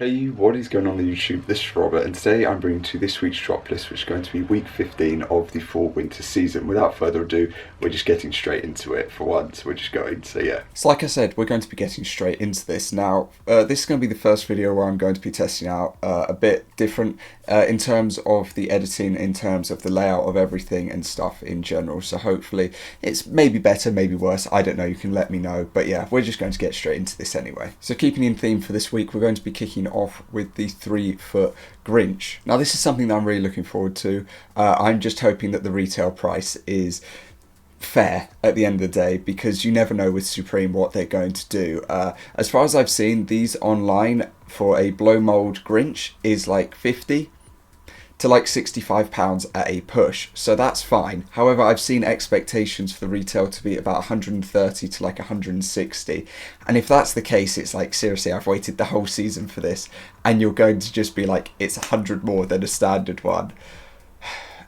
Hey, what is going on YouTube? This is Robert, and today I'm bringing to this week's Droplist, which is going to be week 15 of the fall-winter season. Without further ado, we're just getting straight into it for once. We're just going, so yeah. So like I said, we're going to be getting straight into this. Now, this is going to be the first video where I'm going to be testing out a bit different in terms of the editing, in terms of the layout of everything and stuff in general. So hopefully it's maybe better, maybe worse. I don't know, you can let me know. But yeah, we're just going to get straight into this anyway. So keeping in theme for this week, we're going to be kicking off with the 3-foot Grinch. Now this is something that I'm really looking forward to. I'm just hoping that the retail price is fair at the end of the day, because you never know with Supreme what they're going to do. As far as I've seen, these online for a blow mold Grinch is like 50 to like £65 at a push, so that's fine. However, I've seen expectations for the retail to be about 130 to like 160, and if that's the case, it's like, seriously, I've waited the whole season for this, and you're going to just be like, it's 100 more than a standard one.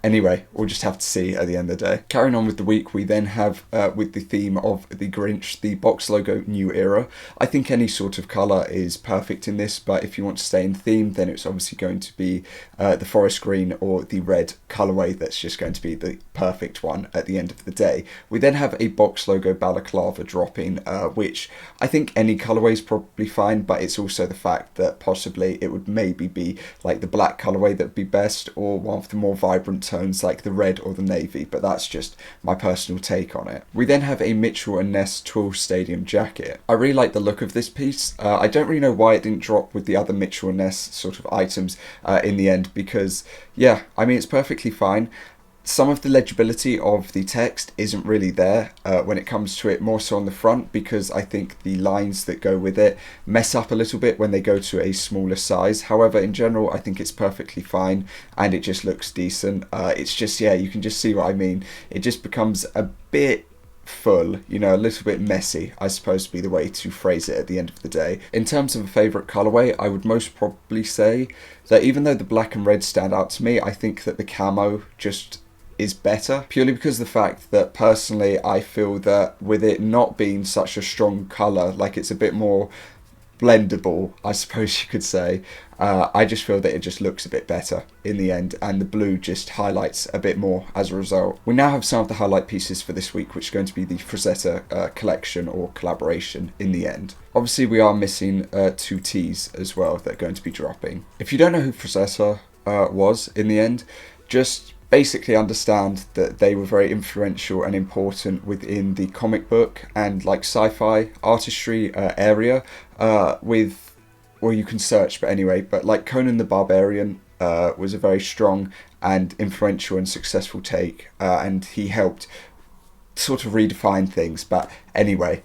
Anyway, we'll just have to see at the end of the day. Carrying on with the week, we then have, with the theme of the Grinch, the box logo New Era. I think any sort of colour is perfect in this, but if you want to stay in theme, then it's obviously going to be the forest green or the red colourway that's just going to be the perfect one at the end of the day. We then have a box logo balaclava dropping, which I think any colourway is probably fine, but it's also the fact that possibly it would maybe be like the black colourway that would be best, or one of the more vibrant tones like the red or the navy, but that's just my personal take on it. We then have a Mitchell and Ness Twill Stadium jacket. I really like the look of this piece. I don't really know why it didn't drop with the other Mitchell and Ness sort of items in the end, because yeah, I mean, it's perfectly fine. Some of the legibility of the text isn't really there when it comes to it, more so on the front, because I think the lines that go with it mess up a little bit when they go to a smaller size. However, in general, I think it's perfectly fine and it just looks decent. It's just, yeah, you can just see what I mean. It just becomes a bit full, you know, a little bit messy, I suppose, to be the way to phrase it at the end of the day. In terms of a favourite colourway, I would most probably say that even though the black and red stand out to me, I think that the camo just is better, purely because of the fact that personally I feel that with it not being such a strong colour, like it's a bit more blendable, I suppose you could say, I just feel that it just looks a bit better in the end, and the blue just highlights a bit more as a result. We now have some of the highlight pieces for this week, which is going to be the Frazetta collection or collaboration in the end. Obviously we are missing 2 tees as well that are going to be dropping. If you don't know who Frazetta was in the end, just basically understand that they were very influential and important within the comic book and like sci-fi artistry area with, well, you can search, but anyway, but like Conan the Barbarian was a very strong and influential and successful take, and he helped sort of redefine things. But anyway,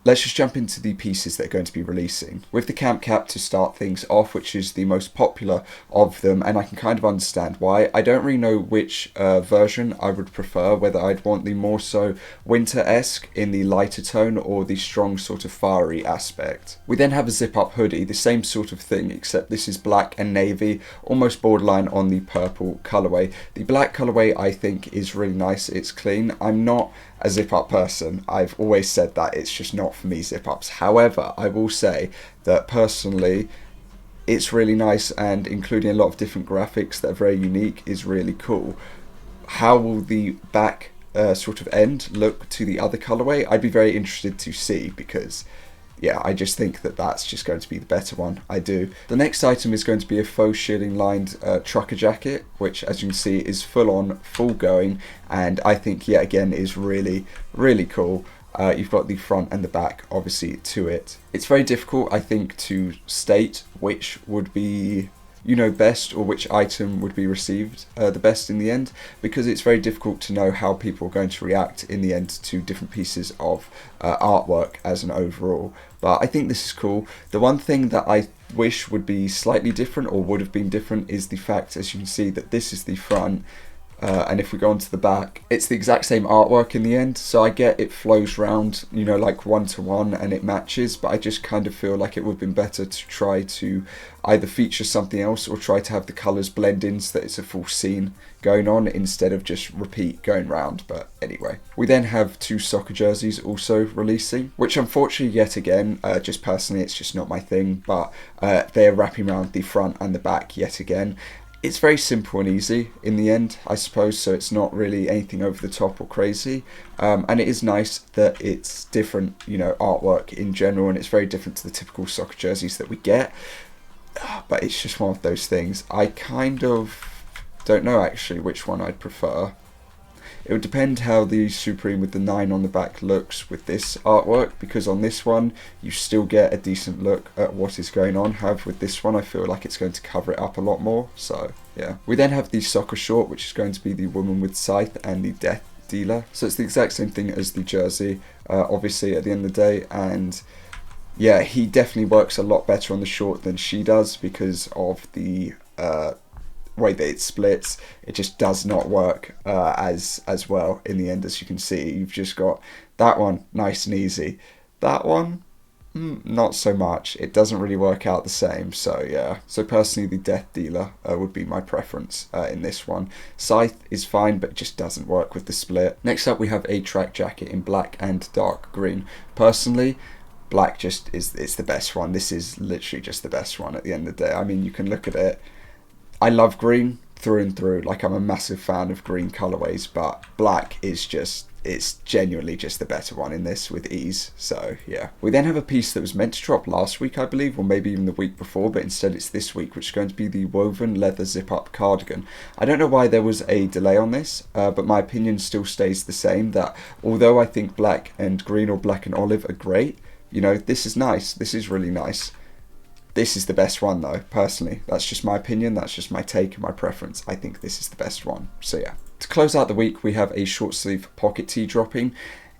let's just jump into the pieces that are going to be releasing. With the Camp Cap to start things off, which is the most popular of them, and I can kind of understand why. I don't really know which version I would prefer, whether I'd want the more so winter-esque in the lighter tone or the strong sort of fiery aspect. We then have a zip-up hoodie, the same sort of thing, except this is black and navy, almost borderline on the purple colourway. The black colourway I think is really nice, it's clean. I'm not a zip-up person. I've always said that it's just not for me, zip-ups. However, I will say that personally it's really nice, and including a lot of different graphics that are very unique is really cool. How will the back sort of end look to the other colorway? I'd be very interested to see, because yeah, I just think that that's just going to be the better one. I do. The next item is going to be a faux shielding lined trucker jacket, which as you can see is full on, full going, and I think yet again is really, really cool. You've got the front and the back obviously to it. It's very difficult, I think, to state which would be, you know, best, or which item would be received the best in the end, because it's very difficult to know how people are going to react in the end to different pieces of artwork as an overall. But I think this is cool. The one thing that I wish would be slightly different, or would have been different, is the fact, as you can see, that this is the front. And if we go onto the back, it's the exact same artwork in the end. So I get it flows round, you know, like 1-to-1 and it matches, but I just kind of feel like it would have been better to try to either feature something else or try to have the colours blend in so that it's a full scene going on instead of just repeat going round. But anyway, we then have 2 soccer jerseys also releasing, which unfortunately yet again, just personally, it's just not my thing, but they're wrapping around the front and the back yet again. It's very simple and easy in the end, I suppose, so it's not really anything over the top or crazy. And it is nice that it's different, you know, artwork in general, and it's very different to the typical soccer jerseys that we get. But it's just one of those things. I kind of don't know actually which one I'd prefer. It would depend how the Supreme with the 9 on the back looks with this artwork, because on this one you still get a decent look at what is going on. However, with this one I feel like it's going to cover it up a lot more, so yeah. We then have the soccer short, which is going to be the woman with scythe and the death dealer. So it's the exact same thing as the jersey, obviously at the end of the day, and yeah, he definitely works a lot better on the short than she does because of the way that it splits. It just does not work as well in the end. As you can see, you've just got that one nice and easy, that one not so much. It doesn't really work out the same, so yeah. So personally the death dealer would be my preference in this one. Scythe is fine, but it just doesn't work with the split. Next up we have a track jacket in black and dark green. Personally, black just it's the best one. This is literally just the best one at the end of the day. I mean, you can look at it. I love green through and through, like I'm a massive fan of green colorways, but black is just, it's genuinely just the better one in this with ease, so yeah. We then have a piece that was meant to drop last week, I believe, or maybe even the week before, but instead it's this week, which is going to be the woven leather zip-up cardigan. I don't know why there was a delay on this, but my opinion still stays the same, that although I think black and green or black and olive are great, you know, this is nice, this is really nice. This is the best one though, personally. That's just my opinion, that's just my take and my preference. I think this is the best one, so yeah. To close out the week, we have a short sleeve pocket tee dropping.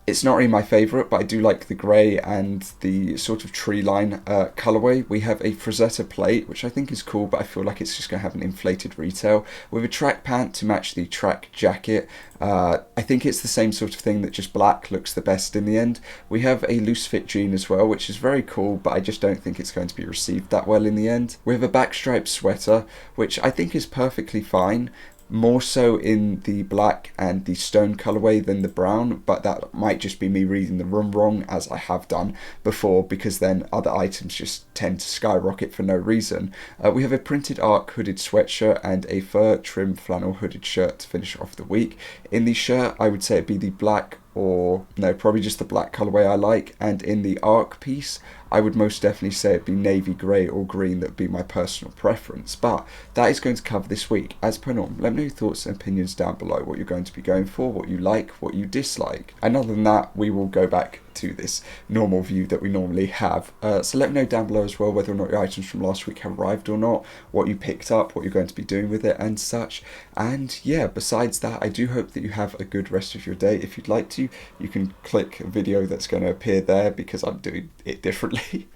It's not really my favourite, but I do like the grey and the sort of tree line colourway. We have a Frazetta plate, which I think is cool, but I feel like it's just going to have an inflated retail. With a track pant to match the track jacket. I think it's the same sort of thing, that just black looks the best in the end. We have a loose fit jean as well, which is very cool, but I just don't think it's going to be received that well in the end. We have a backstripe sweater, which I think is perfectly fine. More so in the black and the stone colorway than the brown, but that might just be me reading the room wrong, as I have done before, because then other items just tend to skyrocket for no reason. We have a printed arc hooded sweatshirt and a fur trim flannel hooded shirt to finish off the week. In the shirt, I would say it'd be the black, or no, probably just the black colorway I like, and in the arc piece I would most definitely say it'd be navy grey or green. That would be my personal preference, but that is going to cover this week. As per norm, let me know your thoughts and opinions down below, what you're going to be going for, what you like, what you dislike, and other than that we will go back to this normal view that we normally have. So let me know down below as well whether or not your items from last week have arrived or not, what you picked up, what you're going to be doing with it and such. And yeah, besides that, I do hope that you have a good rest of your day. If you'd like to, you can click a video that's going to appear there because I'm doing it differently.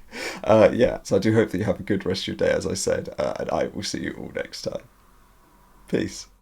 Yeah, so I do hope that you have a good rest of your day, as I said, and I will see you all next time. Peace.